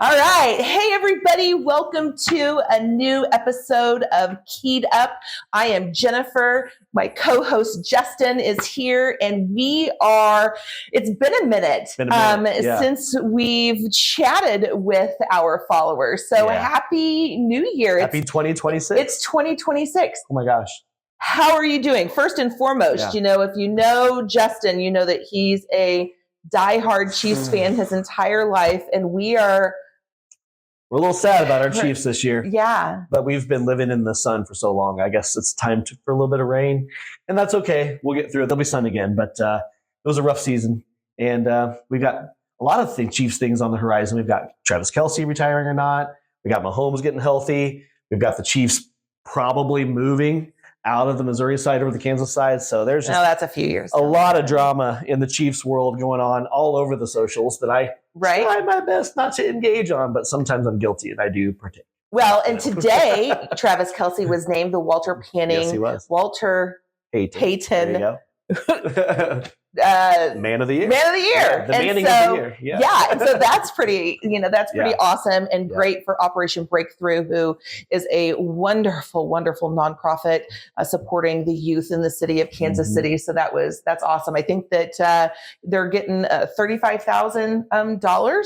All right. Hey, everybody. Welcome to a new episode of Keyed Up. I am Jennifer. My co-host Justin is here, and it's been a minute, since we've chatted with our followers. So Happy New Year. Happy 2026. It's 2026. Oh my gosh. How are you doing? First and foremost, if you know Justin, you know that he's a diehard Chiefs fan his entire life, and we're a little sad about our Chiefs this year. Yeah. But we've been living in the sun for so long. I guess it's time for a little bit of rain. And that's okay. We'll get through it. There'll be sun again. But it was a rough season. And we've got a lot of Chiefs things on the horizon. We've got Travis Kelce retiring or not. We got Mahomes getting healthy. We've got the Chiefs probably moving out of the Missouri side over the Kansas side. So there's just that's a few years. A lot of drama in the Chiefs world going on all over the socials that I try my best not to engage on, but sometimes I'm guilty and I do partake. Well, and today Travis Kelce was named the Walter Panning, yes, he was. Walter Payton. There you go. Man of the year. Man of the year. Yeah, the Manning of the year. Yeah. And so that's pretty awesome and great for Operation Breakthrough, who is a wonderful, wonderful nonprofit supporting the youth in the city of Kansas City. So that's awesome. I think that they're getting $35,000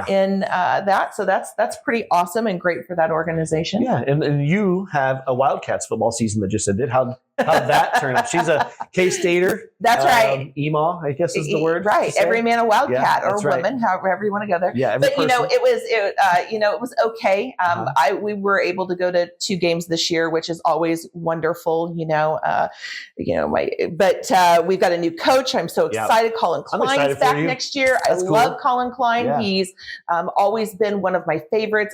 in that. So that's pretty awesome and great for that organization. Yeah. And you have a Wildcats football season that just ended. How'd that turn out? She's a K-Stater. That's right. EMA, I guess is the word. Right. Every man a Wildcat or woman, however you want to go there. Yeah. But it was okay. We were able to go to 2 games this year, which is always wonderful. We've got a new coach. I'm so excited. Colin Klein's back next year. I love Colin Klein. Yeah. He's always been one of my favorites.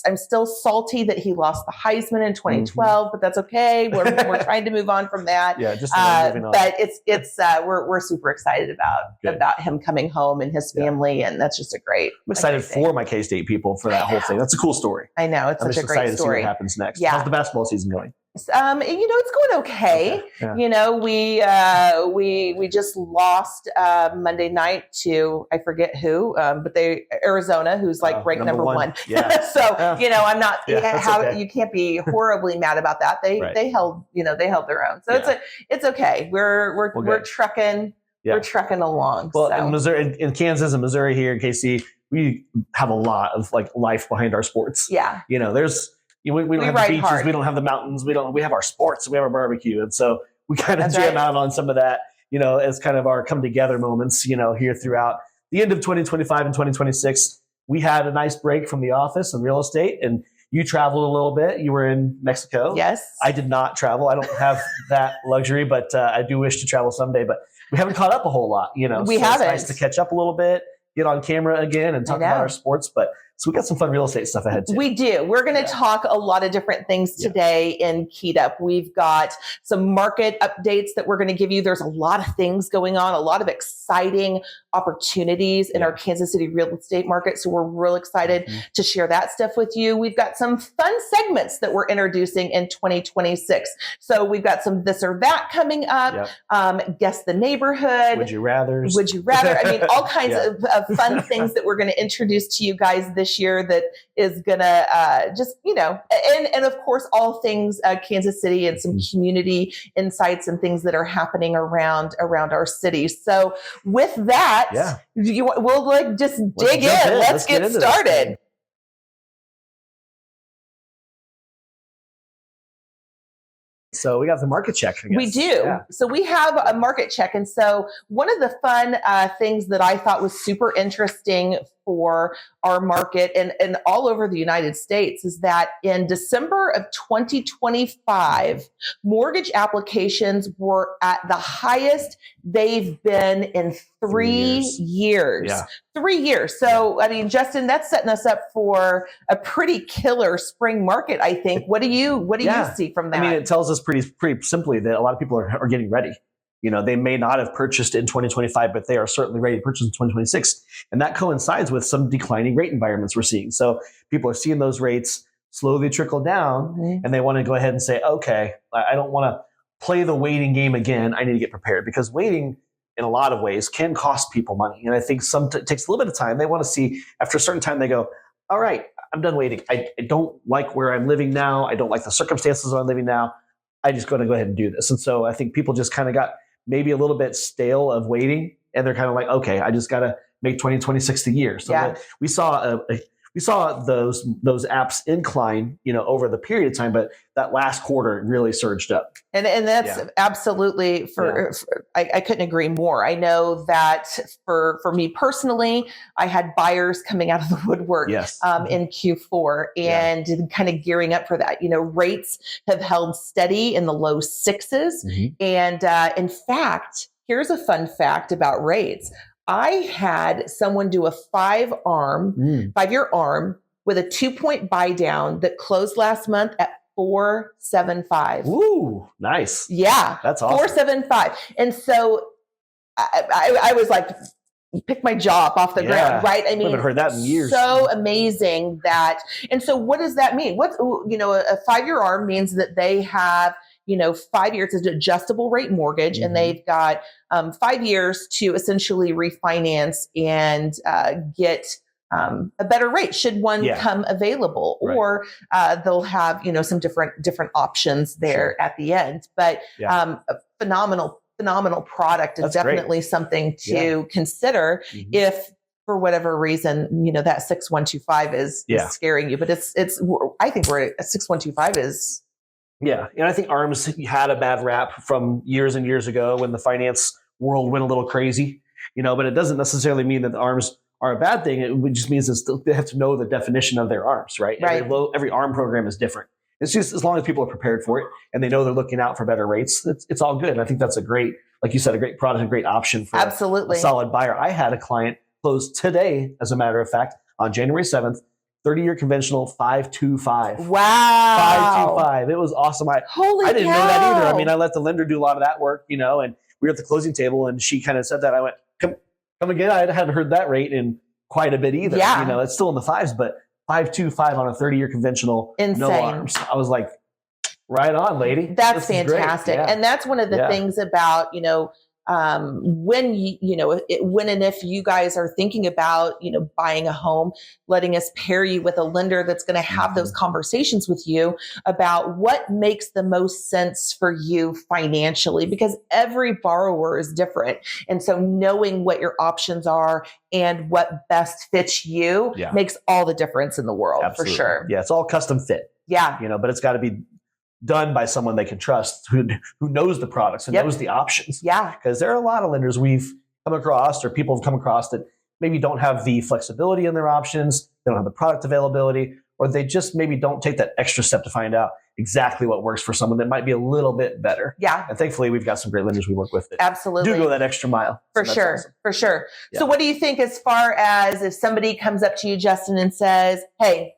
I'm still salty that he lost the Heisman in 2012, but that's okay. We're trying to move on from that. Yeah, just moving on. But we're super excited about him coming home and his family, and that's just I'm excited for my K-State people for that whole thing. That's a cool story. I know, it's such a great story. I'm excited to see what happens next. Yeah. How's the basketball season going? It's going okay. We just lost Monday night to, I forget who, but Arizona, who's ranked number one. Yeah. So I'm not. Okay. You can't be horribly mad about that. They held their own. So it's okay. We're trucking. Yeah. We're trucking along. Well, in Missouri, in Kansas and Missouri here in KC, we have a lot of life behind our sports. Yeah. We don't have the beaches, we don't have the mountains, we have our sports, we have our barbecue. And so we kind of jam out on some of that, as kind of our come together moments, here throughout the end of 2025 and 2026. We had a nice break from the office and real estate, and you traveled a little bit. You were in Mexico. Yes. I did not travel. I don't have that luxury, but I do wish to travel someday. But we haven't caught up a whole lot, We haven't. It's nice to catch up a little bit, get on camera again and talk about our sports. So we got some fun real estate stuff ahead too. We do. We're going to talk a lot of different things today in Keyed Up. We've got some market updates that we're going to give you. There's a lot of things going on, a lot of exciting opportunities in our Kansas City real estate market. So we're real excited to share that stuff with you. We've got some fun segments that we're introducing in 2026. So we've got some this or that coming up. Guess the neighborhood. Would you rather? I mean, all kinds of fun things that we're going to introduce to you guys this year that is going to and of course, all things Kansas City and some community insights and things that are happening around our city. So with that, we'll just dig in. Let's get started. So we got the market check, I guess. We do. Yeah. So we have a market check. And so one of the fun things that I thought was super interesting for our market and all over the United States is that in December of 2025, mortgage applications were at the highest they've been in 3 years. Yeah. 3 years. So, I mean, Justin, that's setting us up for a pretty killer spring market, I think. What do you see from that? I mean, it tells us pretty simply that a lot of people are getting ready. They may not have purchased in 2025, but they are certainly ready to purchase in 2026. And that coincides with some declining rate environments we're seeing. So people are seeing those rates slowly trickle down, and they want to go ahead and say, okay, I don't want to play the waiting game again. I need to get prepared, because waiting in a lot of ways can cost people money. And I think it takes a little bit of time. They want to see after a certain time, they go, all right, I'm done waiting. I don't like where I'm living now. I don't like the circumstances where I'm living now. I just going to go ahead and do this. And so I think people just kind of got maybe a little bit stale of waiting, and they're kind of like, okay, I just got to make 2026 the year. So we saw those apps incline, over the period of time, but that last quarter really surged up. And that's absolutely I couldn't agree more. I know that for me personally, I had buyers coming out of the woodwork in Q4 and kind of gearing up for that. Rates have held steady in the low 6s. Mm-hmm. And in fact, here's a fun fact about rates. I had someone do a 5-year arm with a 2-point buy down that closed last month at 4.75. Ooh, nice. Yeah. That's awesome. 4.75. And so I was like, pick my jaw up off the ground, right? I mean, I haven't heard that in years. So amazing that. And so what does that mean? A 5-year arm means that they have 5 years. It's an adjustable rate mortgage, and they've got 5 years to essentially refinance and get a better rate should one come available, or they'll have some different options there at the end. But a phenomenal product is definitely something to consider if, for whatever reason, that 6125 is scaring you. But it's I think we're at 6125 is. Yeah. And I think ARMs had a bad rap from years and years ago when the finance world went a little crazy, but it doesn't necessarily mean that the ARMs are a bad thing. It just means they have to know the definition of their ARMs, right? Every ARM program is different. It's just as long as people are prepared for it and they know they're looking out for better rates, it's all good. And I think that's a great, like you said, a great product, a great option for a solid buyer. I had a client close today, as a matter of fact, on January 7th, 30-year conventional 5.25. Wow. 5.25. It was awesome. I didn't know that either. I mean, I let the lender do a lot of that work, and we were at the closing table and she kind of said that. I went, come again. I hadn't heard that rate in quite a bit either. Yeah. It's still in the 5s, but 5.25 on a 30-year conventional. Insane. No ARMs. I was like, right on, lady. That's fantastic. Yeah. And that's one of the things about, when when and if you guys are thinking about, buying a home, letting us pair you with a lender that's going to have those conversations with you about what makes the most sense for you financially, because every borrower is different. And so knowing what your options are and what best fits you makes all the difference in the world. Absolutely. For sure. Yeah. It's all custom fit. Yeah. But it's got to be done by someone they can trust, who knows the products and knows the options. Yeah. Because there are a lot of lenders we've come across, or people have come across, that maybe don't have the flexibility in their options, they don't have the product availability, or they just maybe don't take that extra step to find out exactly what works for someone that might be a little bit better. Yeah. And thankfully, we've got some great lenders we work with that absolutely do go that extra mile. For sure. Awesome. For sure. Yeah. So what do you think as far as if somebody comes up to you, Justin, and says, hey,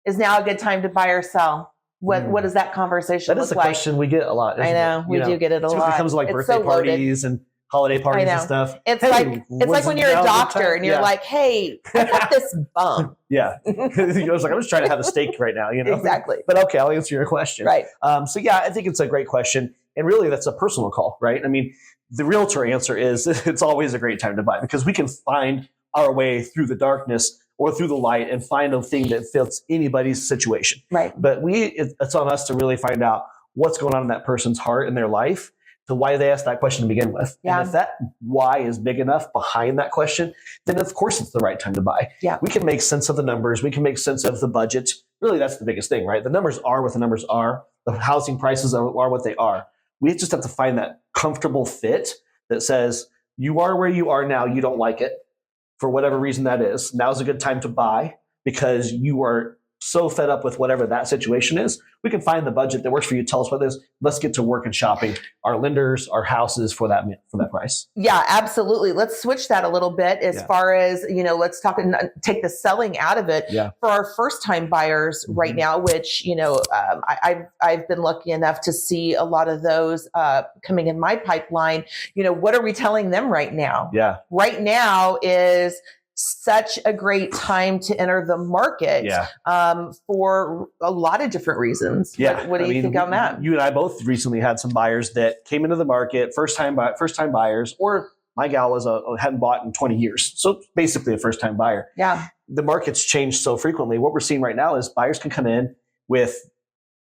is now a good time to buy or sell? What does that conversation look like? That is a question we get a lot. I know. We do get it a lot. It becomes like birthday parties and holiday parties and stuff. It's like when you're a doctor and you're like, hey, I got this bump. Yeah. I was like, I'm just trying to have a steak right now, Exactly. But okay, I'll answer your question. Right. So yeah, I think it's a great question. And really that's a personal call, right? I mean, the realtor answer is it's always a great time to buy, because we can find our way through the darkness or through the light and find a thing that fits anybody's situation. Right. But it's on us to really find out what's going on in that person's heart and their life, to why they asked that question to begin with. Yeah. And if that why is big enough behind that question, then of course it's the right time to buy. Yeah. We can make sense of the numbers. We can make sense of the budget. Really, that's the biggest thing, right? The numbers are what the numbers are. The housing prices are what they are. We just have to find that comfortable fit that says, you are where you are now. You don't like it. For whatever reason that is, now's a good time to buy because you are so fed up with whatever that situation is. We can find the budget that works for you. Tell us what it is. Let's get to work and shopping our lenders, our houses for that price. Yeah, absolutely. Let's switch that a little bit as far as, let's talk and take the selling out of it for our first time buyers right now, which, I've been lucky enough to see a lot of those coming in my pipeline. What are we telling them right now? Yeah. Right now is such a great time to enter the market for a lot of different reasons. Yeah. What do you think on that? You and I both recently had some buyers that came into the market, first time buyers, or my gal hadn't bought in 20 years. So basically a first time buyer. Yeah. the market's changed so frequently. What we're seeing right now is buyers can come in with,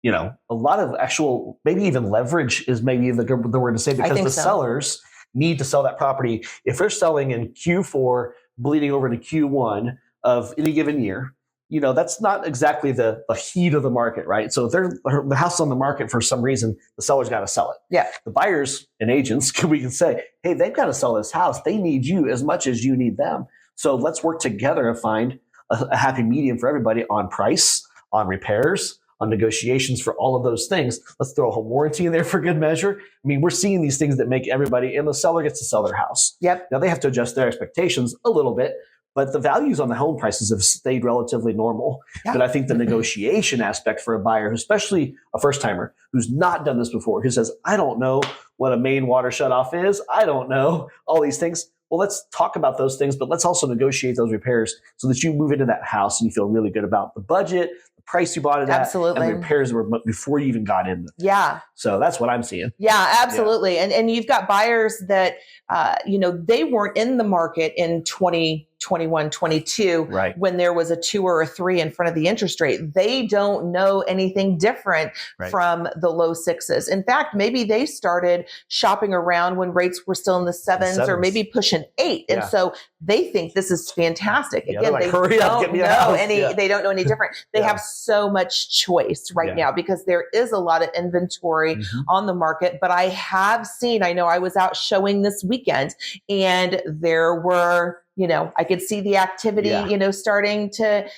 a lot of actual, maybe even leverage is maybe the word to say, because the sellers need to sell that property. If they're selling in Q4, bleeding over into Q1 of any given year, that's not exactly the heat of the market, right? So if the house is on the market for some reason, the seller's got to sell it. Yeah. The buyers and agents, we can say, hey, they've got to sell this house. They need you as much as you need them. So let's work together to find a happy medium for everybody on price, on repairs, on negotiations, for all of those things. Let's throw a home warranty in there for good measure. I mean, we're seeing these things that make everybody, and the seller gets to sell their house. Yep. Now they have to adjust their expectations a little bit, but the values on the home prices have stayed relatively normal. Yeah. But I think the negotiation aspect for a buyer, especially a first timer who's not done this before, who says, I don't know what a main water shutoff is. I don't know all these things. Well, let's talk about those things, but let's also negotiate those repairs so that you move into that house and you feel really good about the budget, the price you bought it at, and the repairs were before you even got in there. Yeah. So that's what I'm seeing. Yeah, absolutely. Yeah. And you've got buyers that, they weren't in the market in 2021, 22, right, when there was a 2 or a 3 in front of the interest rate. They don't know anything different from the low 6s. In fact, maybe they started shopping around when rates were still in the 7s or maybe pushing 8. And so they think this is fantastic. Again, like, they don't know they don't know any different. They have so much choice right now because there is a lot of inventory on the market. But I have seen, I know I was out showing this weekend and there were, I could see the activity, starting to,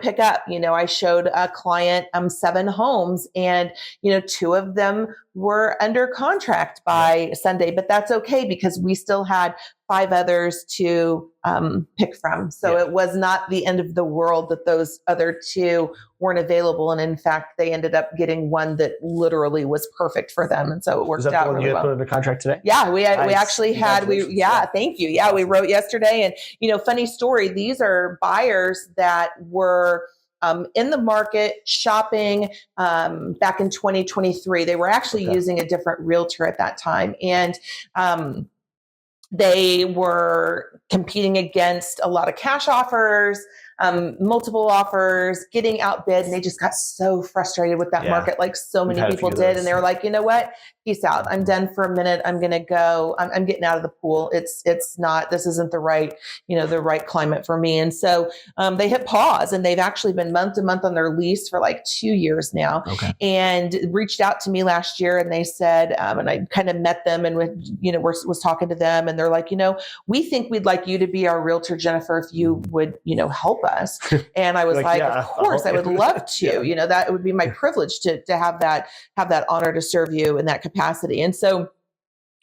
pick up. I showed a client 7 homes and, 2 of them were under contract by Sunday, but that's okay because we still had 5 others to pick from. So it was not the end of the world that those other 2 weren't available. And in fact, they ended up getting one that literally was perfect for them. And so it worked out really well. Put under contract today? Yeah, we actually had, thank you. Yeah, we wrote yesterday. And, funny story, these are buyers that were in the market shopping back in 2023. They were actually using a different realtor at that time. And they were competing against a lot of cash offers, multiple offers, getting outbid, and they just got so frustrated with that market, like so many people did. And they were like, you know what? Peace out. I'm done for a minute. I'm going to go. I'm getting out of the pool. It's not, this isn't the right, the right climate for me. And so they hit pause, and they've actually been month to month on their lease for like 2 years now, and reached out to me last year, and they said, and I kind of met them and was talking to them, and they're like, we think we'd like you to be our realtor, Jennifer, if you would, help us. And I was like, of course, I would love to, that would be my privilege to have that honor to serve you in that capacity. And so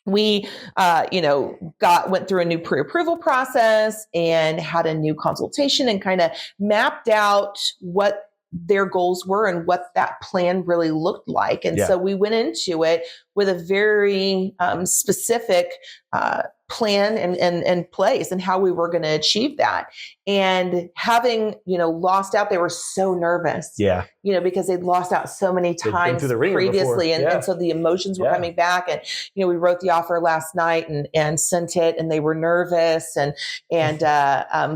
we, went through a new pre-approval process and had a new consultation and kind of mapped out what their goals were and what that plan really looked like. And so we went into it with a very specific plan and place and how we were going to achieve that. And having, lost out, they were so nervous, because they'd lost out so many times previously. And so the emotions were coming back, and, we wrote the offer last night and sent it, and they were nervous. And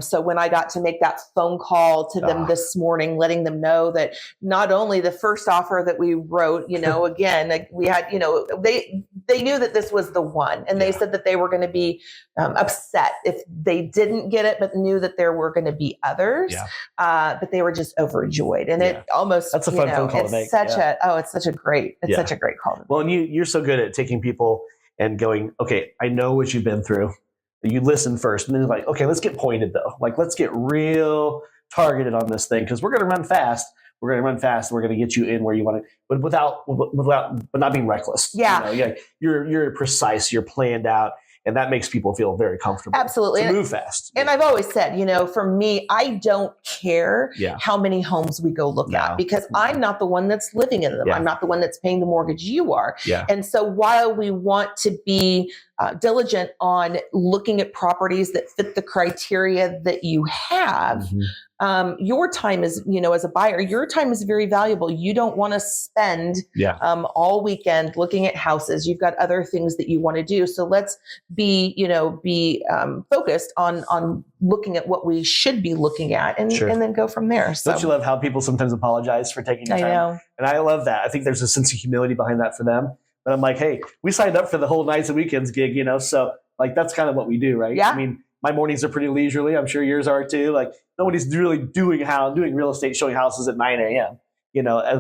so when I got to make that phone call to them this morning, letting them know that not only the first offer that we wrote, again, like we had, they knew that this was the one, and they said that they were going to be upset if they didn't get it, but knew that there were going to be others. But they were just overjoyed, and it almost, that's a fun phone call to make. It's such a great call. Well, and you're so good at taking people and going, okay, I know what you've been through. You listen first, and then like, okay, let's get pointed though. Like, let's get real targeted on this thing, because we're going to run fast. We're going to run fast. We're going to get you in where you want to, but but not being reckless. You're precise. You're planned out. And that makes people feel very comfortable. Absolutely. To move fast. And I've always said, for me, I don't care how many homes we go look at, because I'm not the one that's living in them. I'm not the one that's paying the mortgage. You are. And so while we want to be diligent on looking at properties that fit the criteria that you have, your time is, as a buyer, your time is very valuable. You don't want to spend all weekend looking at houses. You've got other things that you want to do. So let's be focused on looking at what we should be looking at and then go from there. So, don't you love how people sometimes apologize for taking the time? I know. And I love that. I think there's a sense of humility behind that for them. But I'm like, hey, we signed up for the whole nights and weekends gig, so like that's kind of what we do, right? Yeah. I mean, my mornings are pretty leisurely. I'm sure yours are too. Like nobody's really doing real estate, showing houses at 9 a.m.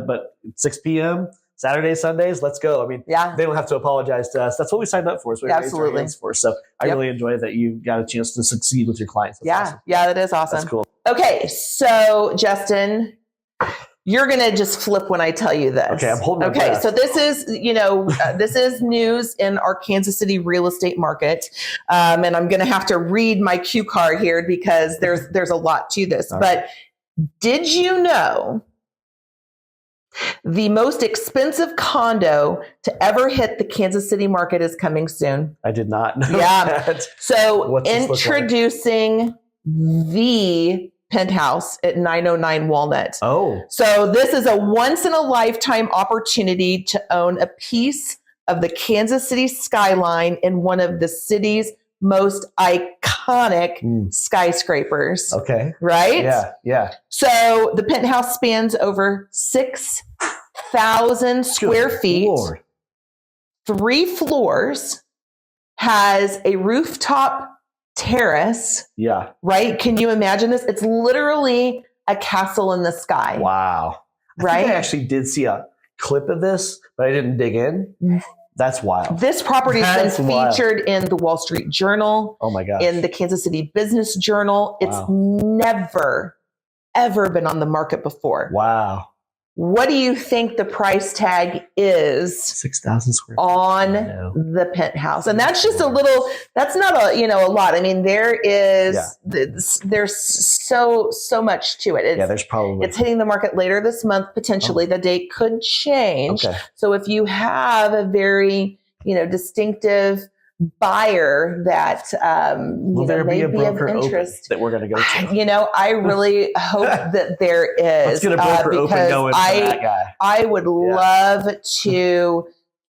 But 6 p.m. Saturdays, Sundays, let's go. I mean, they don't have to apologize to us. That's what we signed up for. So we raised our hands for. So I really enjoy that you got a chance to succeed with your clients. That's awesome. Yeah, that is awesome. That's cool. Okay, so Justin, you're going to just flip when I tell you this. Okay, I'm holding my breath. So this is, this is news in our Kansas City real estate market. And I'm going to have to read my cue card here because there's a lot to this. But did you know the most expensive condo to ever hit the Kansas City market is coming soon? I did not know that. So introducing the penthouse at 909 Walnut. Oh. So this is a once in a lifetime opportunity to own a piece of the Kansas City skyline in one of the city's most iconic skyscrapers. Okay. Right? Yeah. So the penthouse spans over 6,000 square feet, Lord. 3 floors, has a rooftop terrace. Yeah. Right? Can you imagine this? It's literally a castle in the sky. Wow. Right? I think I actually did see a clip of this, but I didn't dig in. That's wild. This property has been featured in the Wall Street Journal. Oh my gosh. In the Kansas City Business Journal. It's never, ever been on the market before. Wow. What do you think the price tag is 6,000 square feet on the penthouse? And that's just that's not a lot. I mean, there's so much to it. It's hitting the market later this month, potentially. The date could change. Okay. So if you have a very, distinctive buyer that may be of interest that we're going to go to. I really hope that there is. Let's get a broker open going for that guy. I would love to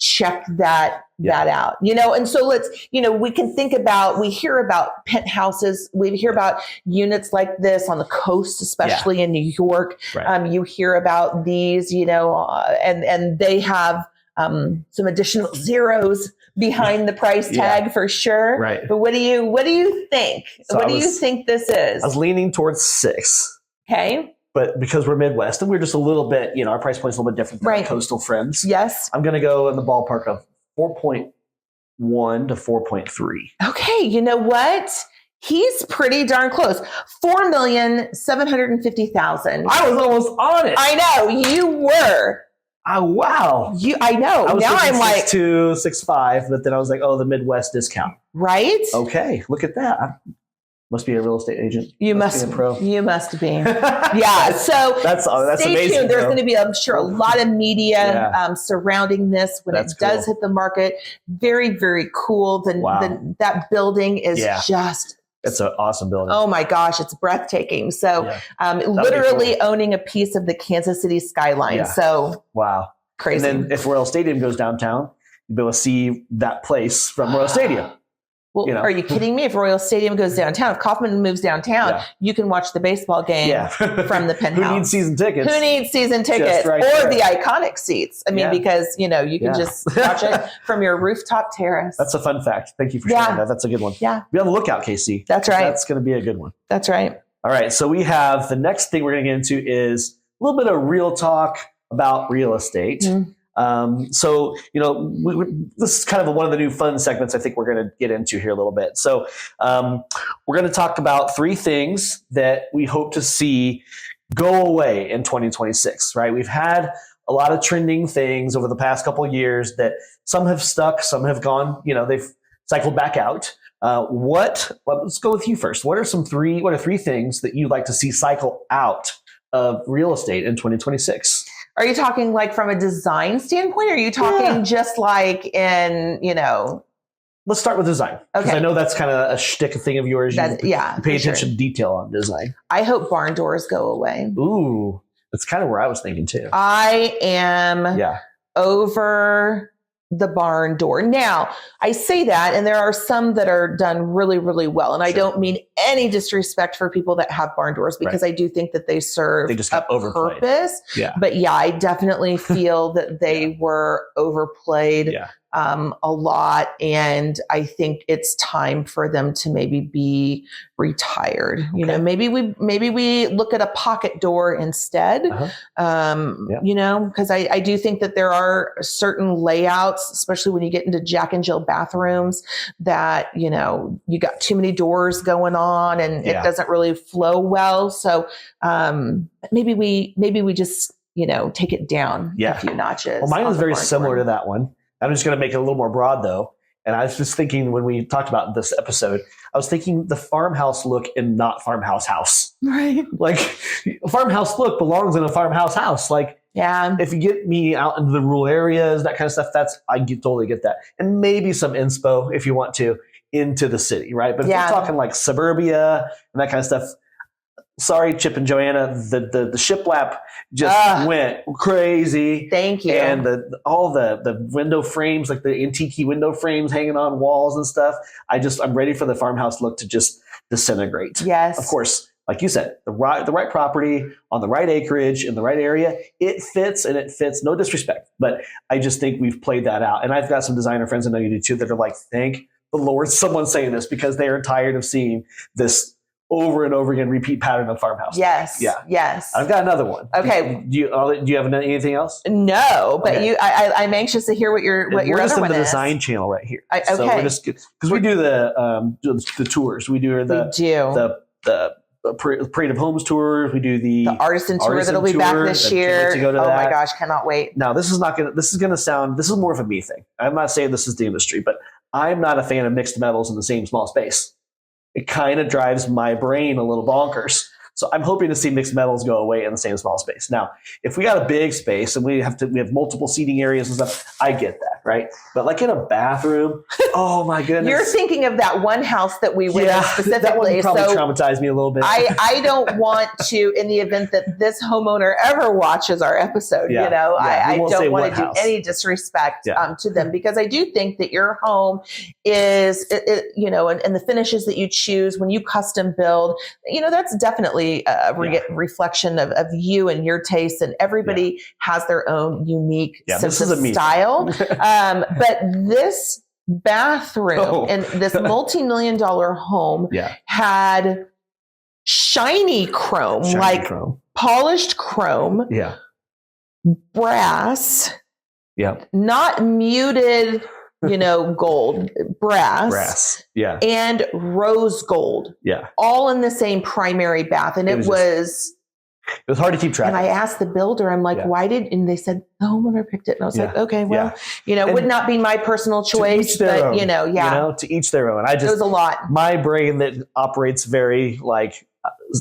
check that out. And so let's, we can think about, we hear about penthouses, we hear about units like this on the coast, especially in New York. Right. You hear about these, and they have some additional zeros behind the price tag for sure. Right. But what do you think? So what do you think this is? I was leaning towards 6. Okay. But because we're Midwest and we're just a little bit, our price point's a little bit different than our coastal friends. Yes. I'm going to go in the ballpark of 4.1 to 4.3. Okay. You know what? He's pretty darn close. 4,750,000. I was almost on it. I know you were. Oh, wow. I know. I was now I'm like 6.2, 6.5, but then I was like, the Midwest discount. Right? Okay. Look at that. I must be a real estate agent. You must be a pro. You must be. Yeah. So that's stay amazing. Tuned. There's going to be, I'm sure, a lot of media surrounding this when it does hit the market. Very, very cool. That building is just. It's an awesome building. Oh my gosh, it's breathtaking. So literally owning a piece of the Kansas City skyline. Yeah. So crazy. And then if Royal Stadium goes downtown, you'll be able to see that place from Royal Stadium. Well, are you kidding me? If Royal Stadium goes downtown, if Kaufman moves downtown, you can watch the baseball game from the penthouse. Who needs season tickets? Or the iconic seats. I mean, because, you can just watch it from your rooftop terrace. That's a fun fact. Thank you for sharing that. That's a good one. Yeah. Be on the lookout, Casey. That's right. That's going to be a good one. That's right. All right. So we have the next thing we're going to get into is a little bit of real talk about real estate. Mm-hmm. So, this is kind of one of the new fun segments I think we're going to get into here a little bit. So, we're going to talk about 3 things that we hope to see go away in 2026, right? We've had a lot of trending things over the past couple of years that some have stuck, some have gone, they've cycled back out. Let's go with you first. What are 3 things that you'd like to see cycle out of real estate in 2026? Are you talking like from a design standpoint? Or are you talking just like in, let's start with design. Because Okay. I know that's kind of a shtick thing of yours. You pay for attention sure. to detail on design. I hope barn doors go away. Ooh, that's kind of where I was thinking too. I am over the barn door. Now, I say that, and there are some that are done really, really well. And I don't mean any disrespect for people that have barn doors, because I do think that they serve a purpose. Yeah. But yeah, I definitely feel that they were overplayed a lot. And I think it's time for them to maybe be retired. Okay. You know, maybe we look at a pocket door instead. You know, because I do think that there are certain layouts, especially when you get into Jack and Jill bathrooms, that, you know, you got too many doors going on and it doesn't really flow well. So maybe we just, you know, take it down a few notches. Well, mine is very similar to that one. I'm just going to make it a little more broad though. And I was just thinking when we talked about this episode, I was thinking the farmhouse look and not farmhouse house. Right. Like a farmhouse look belongs in a farmhouse house. Like, if you get me out into the rural areas, that kind of stuff, totally get that. And maybe some inspo if you want to into the city, right? But if we're talking like suburbia and that kind of stuff, sorry, Chip and Joanna, the shiplap just went crazy. Thank you. And all the window frames, like the antique window frames hanging on walls and stuff. I'm ready for the farmhouse look to just disintegrate. Yes. Of course, like you said, the right property on the right acreage in the right area, it fits. No disrespect, but I just think we've played that out. And I've got some designer friends, I know you do too, that are like, thank the Lord someone's saying this, because they are tired of seeing this over and over again repeat pattern of farmhouse. Yes. Yeah. Yes. I've got another one. Okay. Do you have anything else? No, but I'm anxious to hear what your other one is. We're just in the design channel right here. Okay. So we're just, because we do the tours. We do the Parade of Homes tours. We do the artisan tour that'll be back this year. My gosh, cannot wait. Now this is more of a me thing. I'm not saying this is the industry, but I'm not a fan of mixed metals in the same small space. It kind of drives my brain a little bonkers. So I'm hoping to see mixed metals go away in the same small space. Now, if we got a big space and we have multiple seating areas and stuff, I get that, right? But like in a bathroom, oh my goodness. You're thinking of that one house that we went in specifically. That one probably traumatized me a little bit. I don't want to, in the event that this homeowner ever watches our episode, I don't want to do any disrespect to them, because I do think that your home is, and the finishes that you choose when you custom build, that's definitely a reflection of you and your tastes, and everybody has their own unique sense of style. But this bathroom in this multi-million-dollar home had shiny chrome, polished chrome, brass, not muted, gold, brass, and rose gold, all in the same primary bath. And it was hard to keep track. And I asked the builder, I'm like, and they said, the homeowner picked it. And I was like, okay, well, would not be my personal choice, but to each their own. It was a lot. My brain that operates very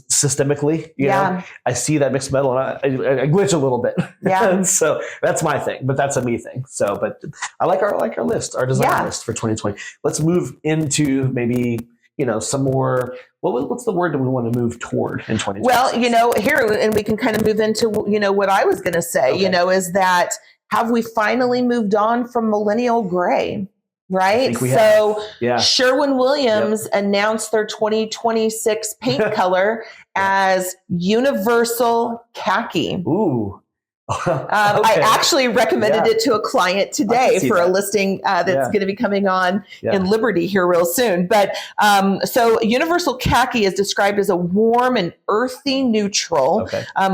systemically, I see that mixed metal and I glitch a little bit. And so that's my thing, but that's a me thing. So, but I like our list, our design list for 2020. Let's move into maybe, some more, what's the word that we want to move toward in 2020? Well, here, and we can kind of move into, what I was going to say, is that have we finally moved on from millennial gray? Right. So Sherwin-Williams announced their 2026 paint color as universal khaki. Ooh. I actually recommended it to a client today for a listing that's going to be coming on in Liberty here real soon. But so universal khaki is described as a warm and earthy neutral,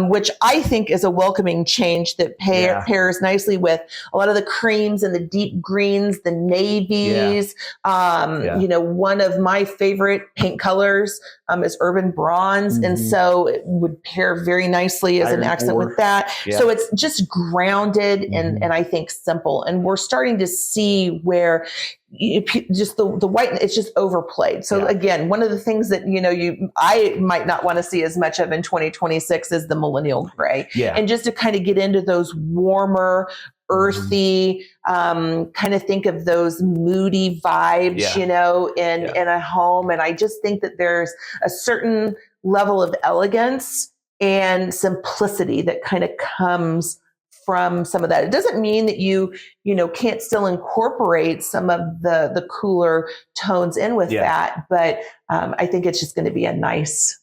which I think is a welcoming change that pairs nicely with a lot of the creams and the deep greens, the navies. One of my favorite paint colors is urban bronze. And so it would pair very nicely as an accent with that. So it's just grounded and I think simple. And we're starting to see where just the white, it's just overplayed. So again, one of the things that, I might not want to see as much of in 2026 is the millennial gray. And just to kind of get into those warmer, earthy, kind of think of those moody vibes, in a home. And I just think that there's a certain level of elegance and simplicity that kind of comes from some of that. It doesn't mean that you can't still incorporate some of the cooler tones in with that, but I think it's just going to be a nice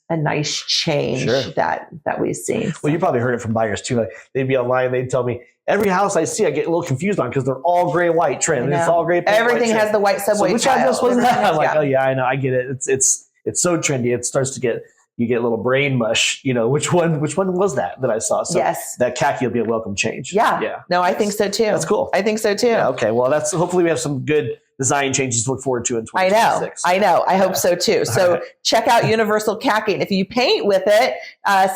change that we've seen. Well, you probably heard it from buyers too. Like they'd be online, they'd tell me every house I see, I get a little confused on because they're all gray white trim. It's all gray. Everything has the white subway. So which address was that? I'm like, oh yeah, I know, I get it. It's so trendy. It starts to you get a little brain mush, which one was that I saw? So that khaki will be a welcome change. Yeah. No, I think so too. That's cool. I think so too. Yeah, okay. Well, hopefully we have some good design changes to look forward to in 2026. I know. I hope so too. So check out Universal Khaki. And if you paint with it,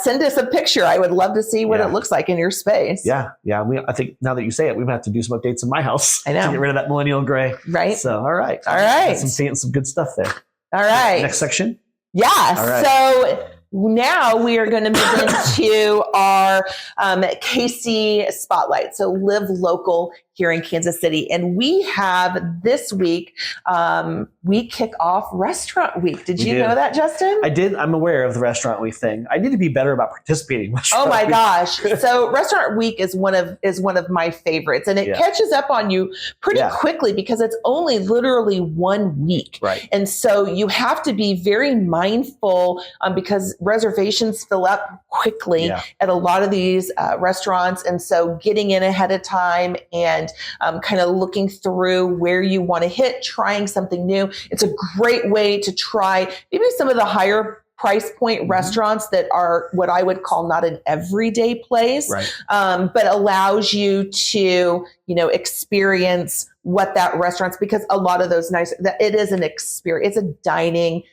send us a picture. I would love to see what it looks like in your space. Yeah. I think now that you say it, we might have to do some updates in my house. I know. To get rid of that millennial gray. Right. So, all right. Some good stuff there. All right. Next section. Yeah. All right. So now we are going to move into our KC Spotlight. So Live Local here in Kansas City. And we have this week, we kick off Restaurant Week. Did you know that, Justin? I did. I'm aware of the Restaurant Week thing. I need to be better about participating. Oh my gosh. So Restaurant Week is one of my favorites, and it catches up on you pretty quickly because it's only literally 1 week. Right. And so you have to be very mindful because reservations fill up quickly at a lot of these restaurants. And so getting in ahead of time and kind of looking through where you want to hit, trying something new. It's a great way to try maybe some of the higher price point restaurants that are what I would call not an everyday place, but allows you to, experience what that restaurant's, because a lot of those it is an experience. It's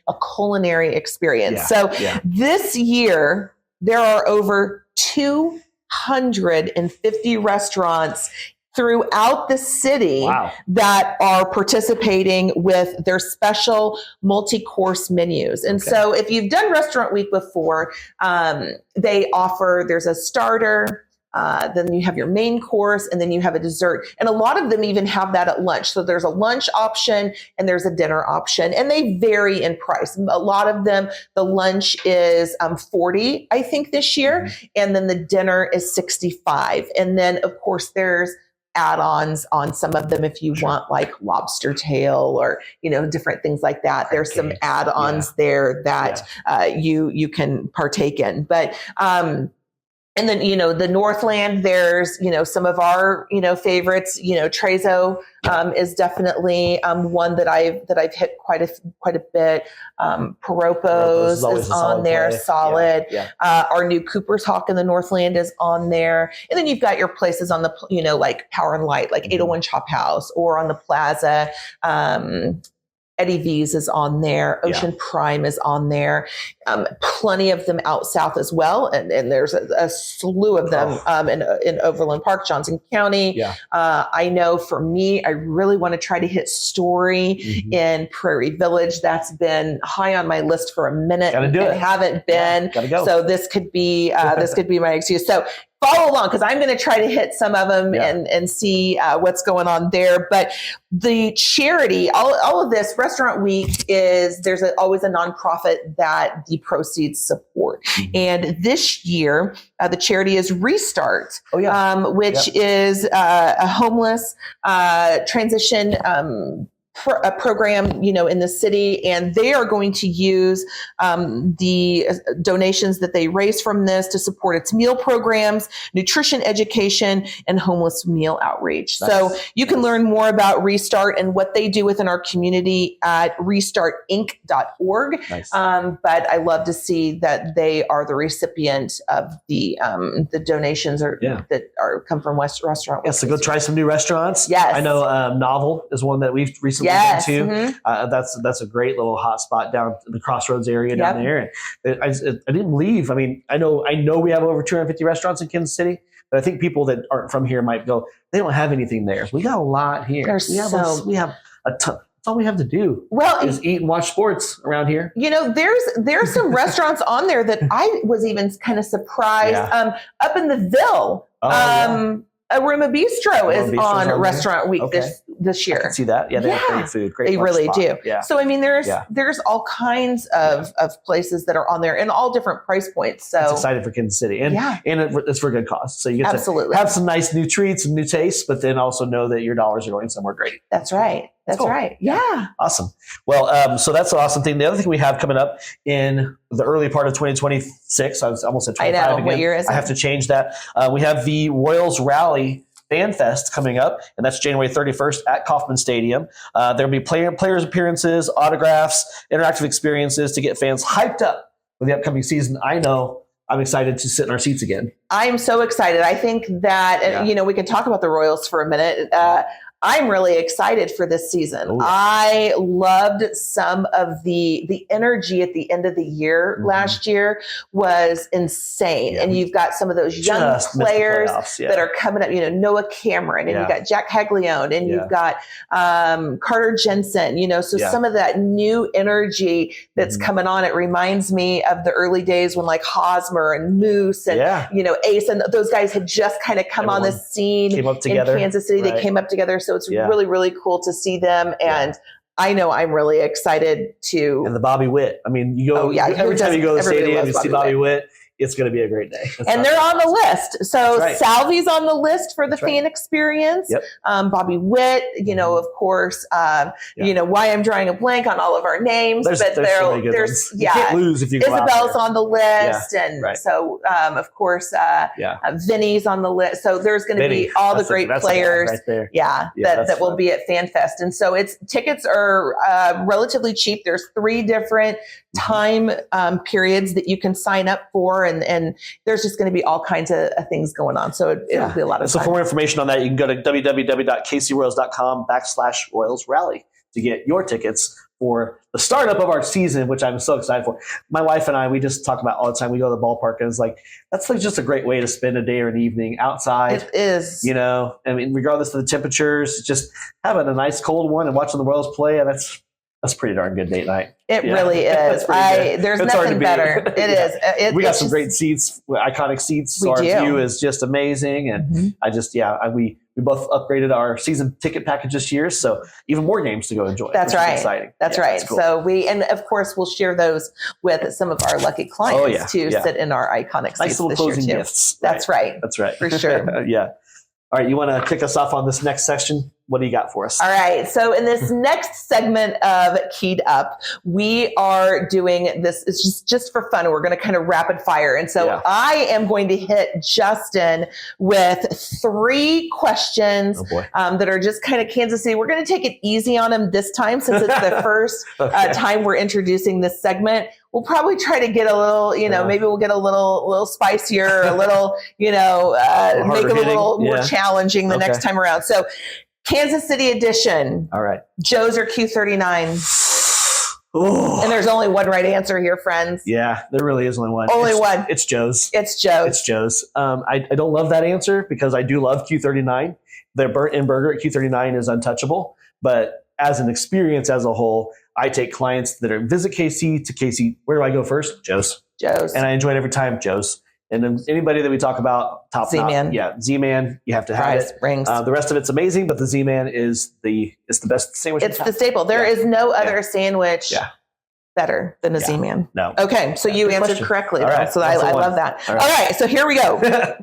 a culinary experience. So this year there are over 250 restaurants throughout the city that are participating with their special multi-course menus. And so if you've done Restaurant Week before, there's a starter, then you have your main course, and then you have a dessert. And a lot of them even have that at lunch. So there's a lunch option and there's a dinner option, and they vary in price. A lot of them, the lunch is $40, I think, this year, and then the dinner is $65. And then, of course, there's add-ons on some of them if you want like lobster tail or different things like that. There's some add-ons there that you can partake in. But and then, the Northland, there's, some of our, favorites, Trezo is definitely one that I've hit quite a bit. Piropos is on there, solid. Our new Cooper's Hawk in the Northland is on there. And then you've got your places on the, like Power and Light, like 801 Chop House, or on the Plaza. Eddie V's is on there. Ocean Prime is on there. Plenty of them out south as well. And there's a slew of them in Overland Park, Johnson County. I know for me, I really want to try to hit Story in Prairie Village. That's been high on my list for a minute. Haven't been. Gotta go. So this could be my excuse. So follow along, because I'm going to try to hit some of them and see what's going on there. But the charity, all of this, Restaurant Week there's always a nonprofit that the proceeds support. And this year, the charity is Restart, which is a homeless transition a program, in the city, and they are going to use the donations that they raise from this to support its meal programs, nutrition education, and homeless meal outreach. Nice. So you can learn more about Restart and what they do within our community at restartinc.org. Nice. But I love to see that they are the recipient of the donations that come from West Restaurant. So go try some new restaurants. Yes. I know Novel is one that we've recently Yes. we've been to. That's a great little hot spot down in the Crossroads area down there. And I didn't believe. I mean, I know we have over 250 restaurants in Kansas City, but I think people that aren't from here might go, they don't have anything there. We got a lot here. We have a ton. That's all we have to do. Well, is eat and watch sports around here. You know, there's some restaurants on there that I was even kind of surprised. Up in the Ville, Aroma Bistro is on Restaurant Week this year. I can see that. Yeah, they have great food. Great. They really spot. do. Yeah. So I mean, there's all kinds of places that are on there and all different price points. So it's excited for Kansas City, and it's for good cause. So you get to have some nice new treats and new tastes, but then also know that your dollars are going somewhere great. That's right. That's cool. Right. Yeah. Awesome. Well, so that's an awesome thing. The other thing we have coming up in the early part of 2026, I was almost at 25 again. What year is it? I have to change that. We have the Royals Rally Fan Fest coming up, and that's January 31st at Kauffman Stadium. There'll be players appearances, autographs, interactive experiences to get fans hyped up for the upcoming season. I know I'm excited to sit in our seats again. I'm so excited. I think that, we can talk about the Royals for a minute. I'm really excited for this season. Ooh. I loved some of the energy at the end of the year. Last year was insane. Yeah. And you've got some of those young players that are coming up, Noah Cameron, and you've got Jack Haglione, and you've got Carter Jensen, so some of that new energy that's coming on. It reminds me of the early days when like Hosmer and Moose and, Ace and those guys had just kind of come on the scene in Kansas City. They came up together. So it's really, really cool to see them. And I know I'm really excited to. And the Bobby Witt. I mean, every time you go to the stadium, you see Bobby Witt. It's going to be a great day. And they're on the list. So Salvi's on the list for the fan experience. Yep. Bobby Witt, of course, why I'm drawing a blank on all of our names, but there's you can't lose if you go Isabel's on the list. And so, of course, Vinny's on the list. So there's going to be all the great players that will be at FanFest. And so tickets are relatively cheap. There's 3 different time periods that you can sign up for. And there's just going to be all kinds of things going on. So it'll be a lot of fun. So for more information on that, you can go to www.kcroyals.com/Royals Rally to get your tickets for the startup of our season, which I'm so excited for. My wife and I, we just talk about all the time. We go to the ballpark and it's like, that's like just a great way to spend a day or an evening outside. It is. I mean, regardless of the temperatures, just having a nice cold one and watching the Royals play. And that's pretty darn good date night. It really is. There's nothing better. It is. We got some great seats, iconic seats. So our view is just amazing. And we both upgraded our season ticket package this year. So even more games to go enjoy. That's right. Exciting. That's right. Cool. So and of course we'll share those with some of our lucky clients to sit in our iconic seats nice little this closing year too. Gifts. That's right. That's right. For sure. Yeah. All right. You want to kick us off on this next section? What do you got for us? All right. So in this next segment of Keyed Up, we are doing this. It's just for fun. We're going to kind of rapid fire. And so I am going to hit Justin with 3 questions that are just kind of Kansas City. We're going to take it easy on him this time since it's the first time we're introducing this segment. We'll probably try to get a little, maybe we'll get a little spicier, a little, make it a little more challenging the next time around. So Kansas City edition. All right. Joe's or Q39? Ooh. And there's only one right answer here, friends. Yeah, there really is only one. One. It's Joe's. It's Joe's. It's Joe's. I don't love that answer because I do love Q39. The burnt-in burger at Q39 is untouchable. But as an experience as a whole, I take clients that visit KC to KC. Where do I go first? Joe's. And I enjoy it every time. Joe's. And then anybody that we talk about, top Z-Man. Z-Man, you have to have it. Rings. The rest of it's amazing, but the Z-Man is the best sandwich. It's the staple. There is no other sandwich better than a Z-Man. No. Okay, so you answered correctly. All right. So I love that. All right, so here we go.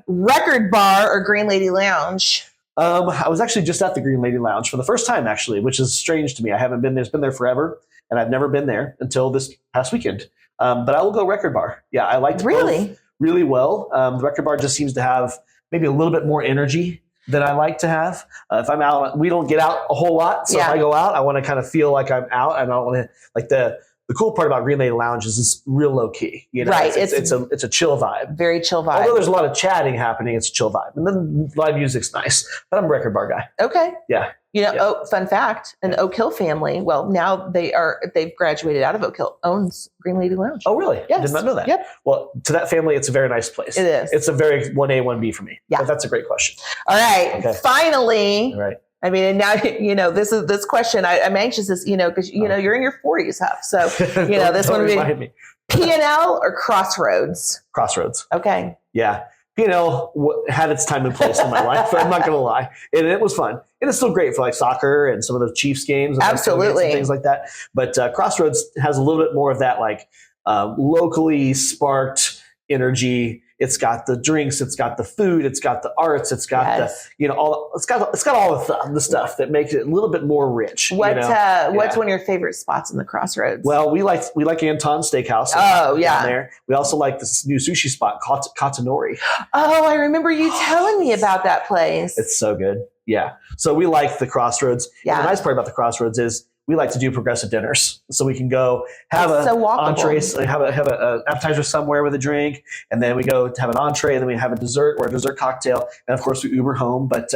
Record Bar or Green Lady Lounge? I was actually just at the Green Lady Lounge for the first time, actually, which is strange to me. I haven't been there. It's been there forever, and I've never been there until this past weekend. But I will go Record Bar. Yeah, I liked both really well. The Record Bar just seems to have maybe a little bit more energy than I like to have. If I'm out, we don't get out a whole lot. So if I go out, I want to kind of feel like I'm out. And I don't want to, like the cool part about Green Lady Lounge is it's real low key. Right. It's a chill vibe. Very chill vibe. Although there's a lot of chatting happening, it's a chill vibe. And then live music's nice. But I'm a Record Bar guy. Okay. Yeah. Oh, fun fact, an Oak Hill family. Well, now they've graduated out of Oak Hill, owns Green Lady Lounge. Oh, really? Yes. I did not know that. Yep. Well, to that family, it's a very nice place. It is. It's a very 1A, 1B for me. Yeah. But that's a great question. All right. Okay. Finally. All right. I mean, and now, this question, I'm anxious as, because, you're in your 40s, Huff. So, this one would be P&L or Crossroads? Crossroads. Okay. Yeah. P&L had its time and place in my life. I'm not going to lie. And it was fun. And it's still great for like soccer and some of those Chiefs games. And absolutely. And things like that. But Crossroads has a little bit more of that like locally sparked energy. It's got the drinks, it's got the food, it's got the arts, it's got it's got all the stuff that makes it a little bit more rich. What's one of your favorite spots in the Crossroads? Well, we like Anton's Steakhouse. Oh, yeah. Down there. We also like this new sushi spot, Katanori. Oh, I remember you telling me about that place. It's so good. Yeah. So we like the Crossroads. Yeah. And the nice part about the Crossroads is we like to do progressive dinners, so we can go have entree, have a appetizer somewhere with a drink, and then we go to have an entree, and then we have a dessert or a dessert cocktail, and of course we Uber home. But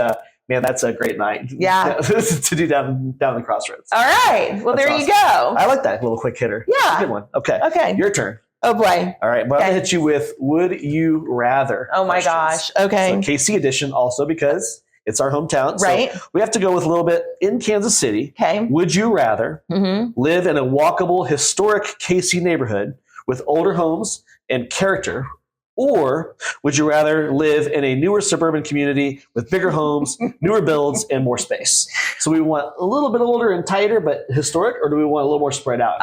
man, that's a great night. Yeah, to do down the Crossroads. All right, well that's there awesome. you go. I like that little quick hitter. Yeah, that's a good one. Okay, your turn. Oh boy. All right, but I'm gonna hit you with would you rather. Oh my gosh. Okay. So KC edition also because it's our hometown. Right. So we have to go with a little bit in Kansas City. Okay. Would you rather live in a walkable, historic KC neighborhood with older homes and character, or would you rather live in a newer suburban community with bigger homes, newer builds, and more space? So we want a little bit older and tighter, but historic, or do we want a little more spread out?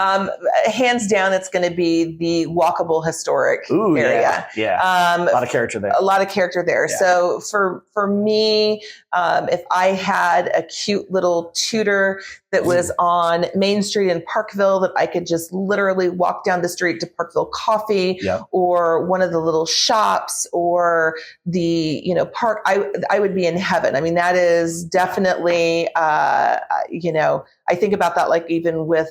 Hands down, it's going to be the walkable historic area. Yeah. A lot of character there. A lot of character there. Yeah. So for me, if I had a cute little Tudor that was on Main Street in Parkville that I could just literally walk down the street to Parkville Coffee or one of the little shops or the, park, I would be in heaven. I mean, that is definitely, I think about that, like even with,